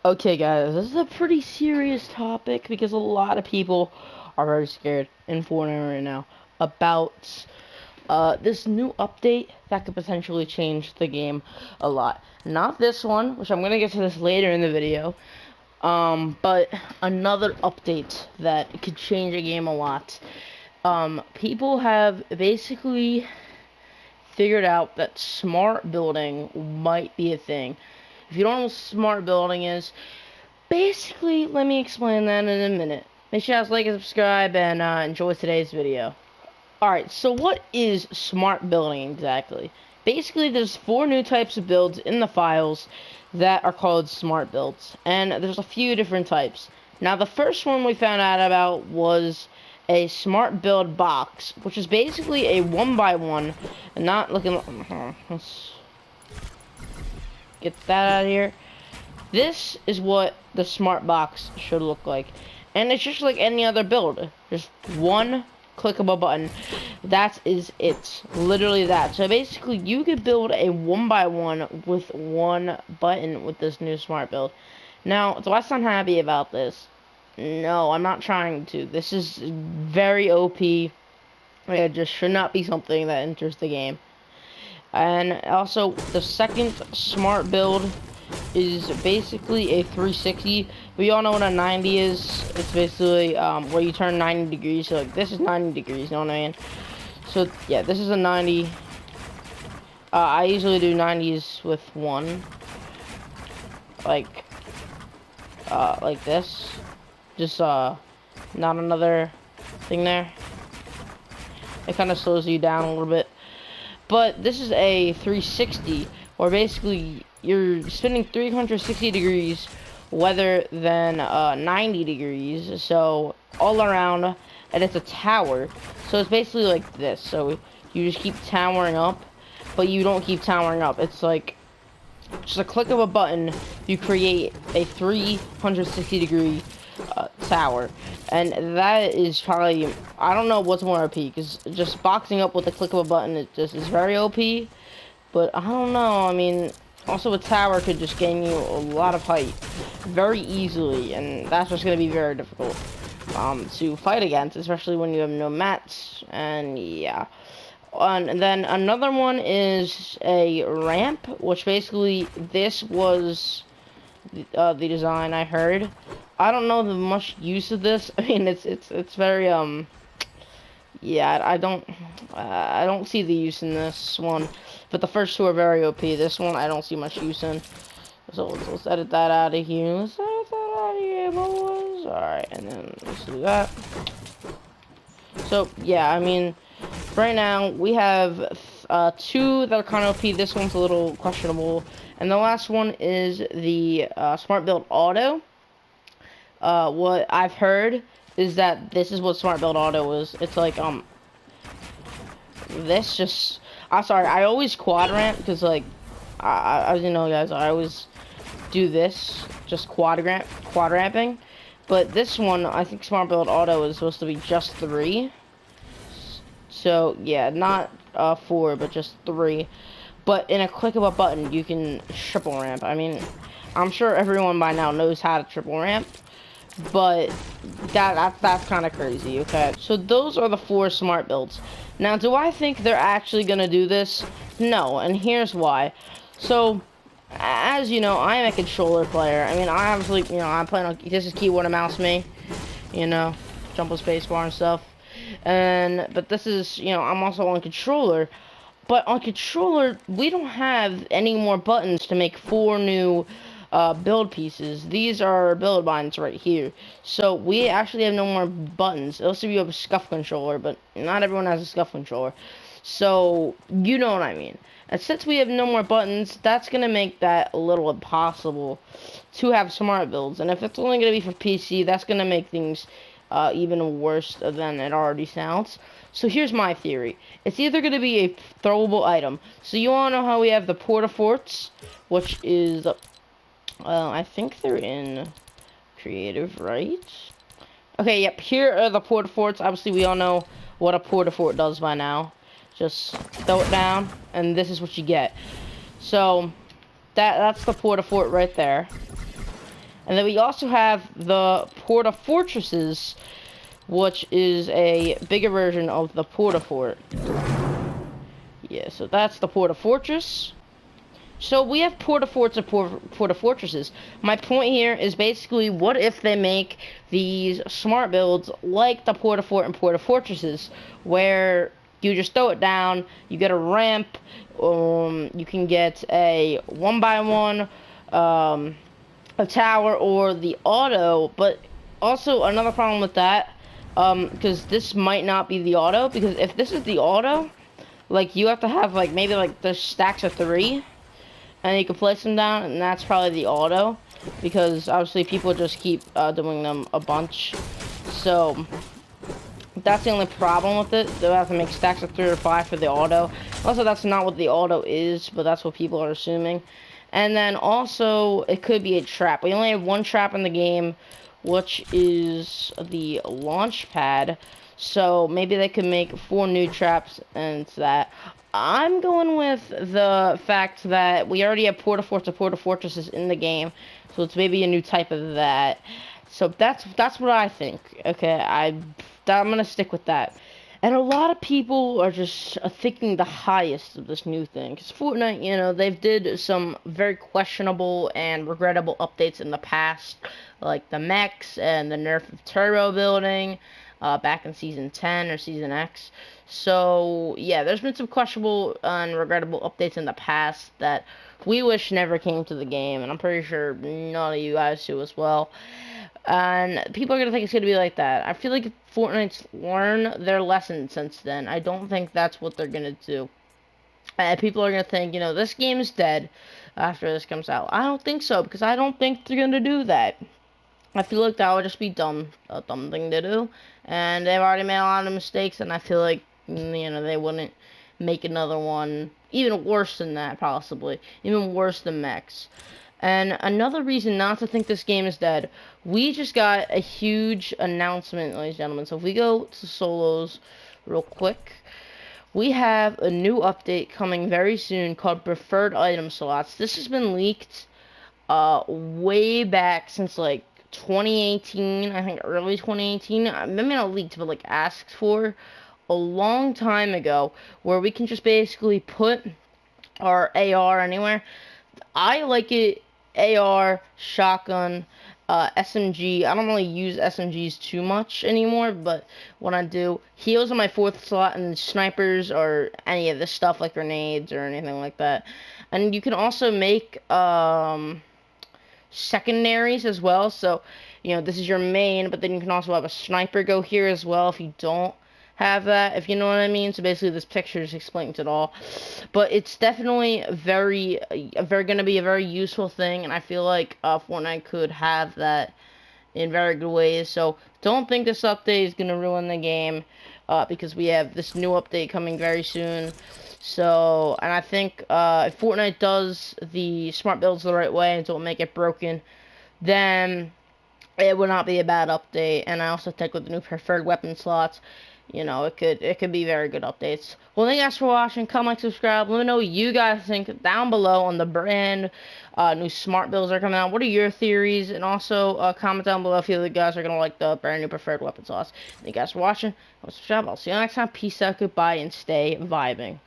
Okay, guys, this is a pretty serious topic because a lot of people are very scared in Fortnite right now about this new update that could potentially change the game a lot. Not this one, which I'm gonna get to this later in the video, but another update that could change a game a lot. People have basically figured out that smart building might be a thing. If you don't know what smart building is, basically, let me explain that in a minute. Make sure you guys like and subscribe and enjoy today's video. Alright, so what is smart building exactly? Basically, there's 4 new types of builds in the files that are called smart builds. And there's a few different types. Now, the first one we found out about was a smart build box, which is basically a 1x1, and not looking... Let's get that out of here. This is what the smart box should look like. And it's just like any other build. Just one click of a button. That is it. Literally that. So basically you could build a 1x1 with one button with this new smart build. Now, do I sound happy about this? No, I'm not trying to. This is very OP. It just should not be something that enters the game. And also, the second smart build is basically a 360. We all know what a 90 is. It's basically where you turn 90 degrees. So like this is 90 degrees, you know what I mean? So yeah, this is a 90. I usually do 90s with one. Like this. Just not another thing there. It kind of slows you down a little bit. But this is a 360, where basically you're spinning 360 degrees rather than 90 degrees, so all around, and it's a tower. So it's basically like this. So you just keep towering up, but you don't keep towering up. It's like just a click of a button, you create a 360 degree tower. And that is probably, I don't know what's more OP, because just boxing up with a click of a button, it just is very OP. But I don't know, I mean, also a tower could just gain you a lot of height very easily, and that's just going to be very difficult to fight against, especially when you have no mats, and yeah. And then another one is a ramp, which basically, this was the design I heard. I don't know the much use of this. I mean, it's very yeah. I don't see the use in this one. But the first two are very OP. This one I don't see much use in. So let's edit that out of here. Let's edit that out of here, boys. All right, and then let's do that. So yeah, I mean, right now we have two that are kind of OP. This one's a little questionable, and the last one is the Smart Build Auto. What I've heard is that this is what Smart Build Auto is. It's like this just. I'm sorry, I always quad ramp because like as you know, guys, I always do this, just quad ramping. But this one, I think Smart Build Auto is supposed to be just 3. So yeah, not 4, but just 3. But in a click of a button, you can triple ramp. I mean, I'm sure everyone by now knows how to triple ramp, but that's kind of crazy. Okay, so those are the 4 smart builds. Now, do I think they're actually gonna do this? No, and here's why. So, as you know, I am a controller player. I mean, I obviously, you know, I'm playing on, this is keyboard and mouse me, you know, jump with spacebar and stuff. But this is, you know, I'm also on controller. But on controller, we don't have any more buttons to make 4 new build pieces. These are build binds right here. So we actually have no more buttons. Unless you have a scuff controller, but not everyone has a scuff controller. So, you know what I mean. And since we have no more buttons, that's going to make that a little impossible to have smart builds. And if it's only going to be for PC, that's going to make things even worse than it already sounds. So here's my theory. It's either going to be a throwable item. So you all know how we have the porta-forts, which is, I think they're in creative, right? Okay, yep, here are the porta-forts. Obviously, we all know what a porta-fort does by now. Just throw it down, and this is what you get. So, that's the porta-fort right there. And then we also have the Porta Fortresses, which is a bigger version of the Porta Fort. Yeah, so that's the Porta Fortress. So we have Porta Forts and Porta Fortresses. My point here is basically, what if they make these smart builds like the Porta Fort and Porta Fortresses, where you just throw it down, you get a ramp, you can get a 1x1, a tower, or the auto. But also another problem with that, because this might not be the auto, because if this is the auto, like, you have to have, like, maybe, like, the stacks of 3, and you can place them down, and that's probably the auto, because obviously people just keep doing them a bunch. So that's the only problem with it. They'll have to make stacks of 3 or 5 for the auto. Also, that's not what the auto is, but that's what people are assuming. And then also, it could be a trap. We only have one trap in the game, which is the launch pad. So maybe they could make 4 new traps, and it's that. I'm going with the fact that we already have Porta Forts and Porta Fortresses in the game, so it's maybe a new type of that. So that's what I think. Okay, I'm gonna stick with that. And a lot of people are just thinking the highest of this new thing. Because Fortnite, you know, they've did some very questionable and regrettable updates in the past, like the mechs and the nerf of turbo building, back in Season 10 or Season X. So, yeah, there's been some questionable and regrettable updates in the past that we wish never came to the game, and I'm pretty sure none of you guys do as well. And people are going to think it's going to be like that. I feel like if Fortnite's learned their lesson since then, I don't think that's what they're going to do. And people are going to think, you know, this game is dead after this comes out. I don't think so, because I don't think they're going to do that. I feel like that would just be a dumb thing to do. And they've already made a lot of mistakes, and I feel like, you know, they wouldn't make another one even worse than that, possibly. Even worse than mechs. And another reason not to think this game is dead, we just got a huge announcement, ladies and gentlemen. So if we go to solos real quick, we have a new update coming very soon called Preferred Item Slots. This has been leaked way back since, like, 2018, I think early 2018. Maybe not leaked, but, like, asked for a long time ago, where we can just basically put our AR anywhere. I like it AR, shotgun, SMG. I don't really use SMGs too much anymore, but when I do, heals on my 4th slot, and snipers or any of this stuff like grenades or anything like that. And you can also make secondaries as well. So, you know, this is your main, but then you can also have a sniper go here as well if you don't have that, if you know what I mean. So basically this picture just explains it all. But it's definitely going to be a very useful thing, and I feel like Fortnite could have that in very good ways. So don't think this update is going to ruin the game, because we have this new update coming very soon. So, and I think if Fortnite does the smart builds the right way and don't make it broken, then it would not be a bad update. And I also think with the new preferred weapon slots, you know, it could be very good updates. Well, thank you guys for watching. Comment, like, subscribe. Let me know what you guys think down below on the brand new smart builds are coming out. What are your theories? And also comment down below if you guys are gonna like the brand new preferred weapon slots. Thank you guys for watching. I'll see you next time. Peace out, goodbye, and stay vibing.